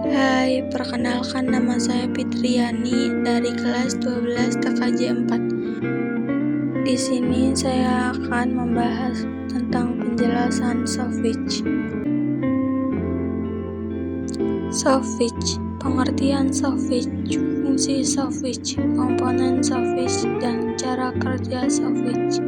Hai, perkenalkan nama saya Fitriani dari kelas 12 TKJ 4. Di sini saya akan membahas tentang penjelasan Sofwitch. Sofwitch, pengertian Sofwitch, fungsi Sofwitch, komponen Sofwitch, dan cara kerja Sofwitch.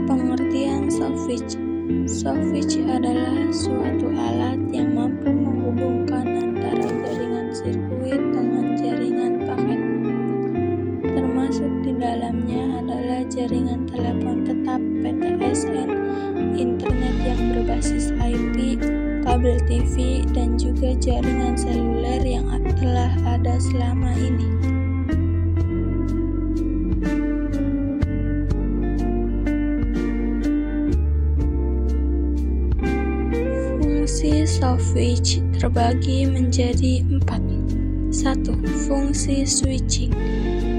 Pengertian Sofwitch. Sofwitch adalah suatu alat yang mampu menghubungkan antara jaringan sirkuit dengan jaringan paket. Termasuk di dalamnya adalah jaringan telepon tetap PTSN, internet yang berbasis IP, kabel TV, dan juga jaringan seluler yang telah ada selama ini. Fungsi Sofwitch terbagi menjadi 4. 1. Fungsi switching.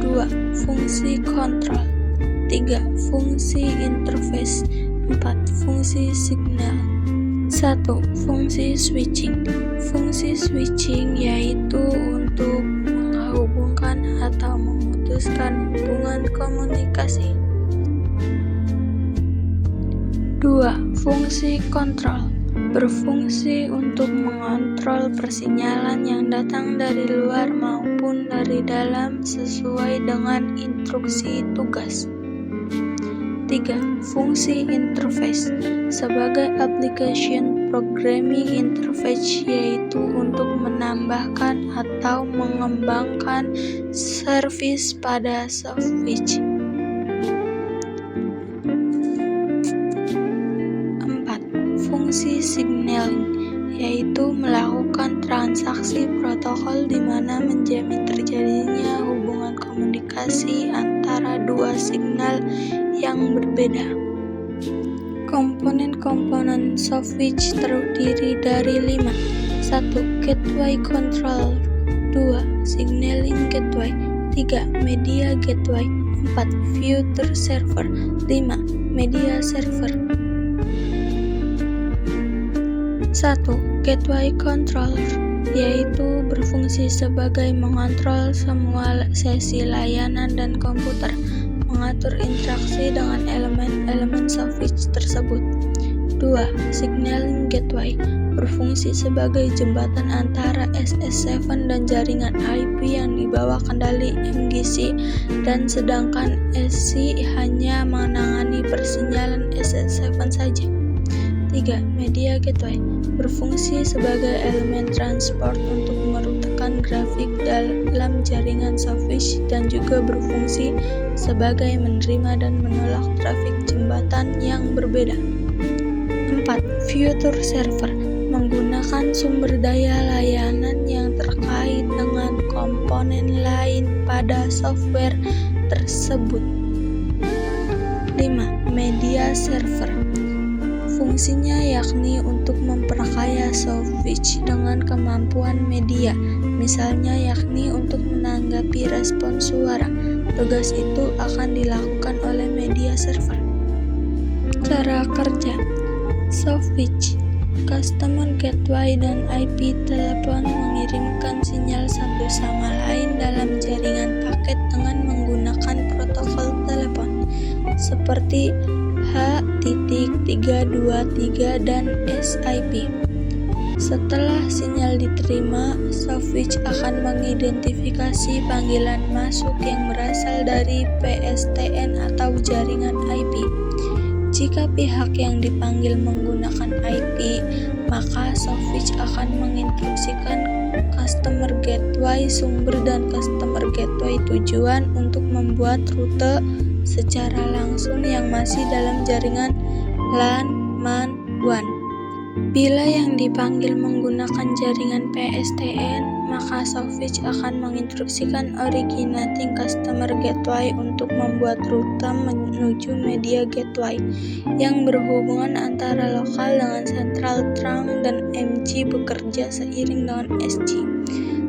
2. Fungsi kontrol. 3. Fungsi interface. 4. Fungsi signal. 1. Fungsi switching. Fungsi switching yaitu untuk menghubungkan atau memutuskan hubungan komunikasi. 2. Fungsi kontrol. Berfungsi untuk mengontrol persinyalan yang datang dari luar maupun dari dalam sesuai dengan instruksi tugas. 3. Fungsi interface sebagai application programming interface yaitu untuk menambahkan atau mengembangkan servis pada Sofwitch. 4. Fungsi signaling yaitu melakukan transaksi protokol di mana menjamin terjadinya hubungan komunikasi antara dua signal yang berbeda. Komponen-komponen Sofwitch terdiri dari 5. 1. Gateway controller. 2. Signaling gateway. 3. Media gateway. 4. Future server. 5. Media server. 1. Gateway controller yaitu berfungsi sebagai mengontrol semua sesi layanan dan komputer, mengatur interaksi dengan elemen-elemen Sofwitch tersebut. 2. Signaling gateway berfungsi sebagai jembatan antara SS7 dan jaringan IP yang dibawa kendali MGC, dan sedangkan SC hanya menangani persinyalan SS7 saja. 3. Media gateway berfungsi sebagai elemen transport untuk merutakan grafik dalam jaringan Sofwitch dan juga berfungsi sebagai menerima dan menolak trafik jembatan yang berbeda. 4. Future server menggunakan sumber daya layanan yang terkait dengan komponen lain pada software tersebut. 5. Media server fungsinya yakni untuk memperkaya Sofwitch dengan kemampuan media, misalnya yakni untuk menanggapi respons suara. Tugas itu akan dilakukan oleh media server. Cara kerja Sofwitch, customer gateway dan IP telepon mengirimkan sinyal satu sama lain dalam jaringan paket dengan menggunakan protokol telepon seperti H.323 dan SIP. Setelah sinyal diterima, Sofwitch akan mengidentifikasi panggilan masuk yang berasal dari PSTN atau jaringan IP. Jika pihak yang dipanggil menggunakan IP, maka Sofwitch akan menginstruksikan customer gateway sumber dan customer gateway tujuan untuk membuat rute secara langsung yang masih dalam jaringan LAN MAN WAN. Bila yang dipanggil menggunakan jaringan PSTN, maka Sofwitch akan menginstruksikan originating customer gateway untuk membuat rute menuju media gateway yang berhubungan antara lokal dengan central trunk dan MG bekerja seiring dengan SG.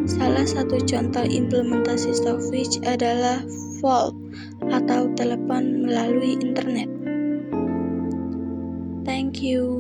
Salah satu contoh implementasi Sofwitch adalah VoLTE atau telepon melalui internet. Thank you.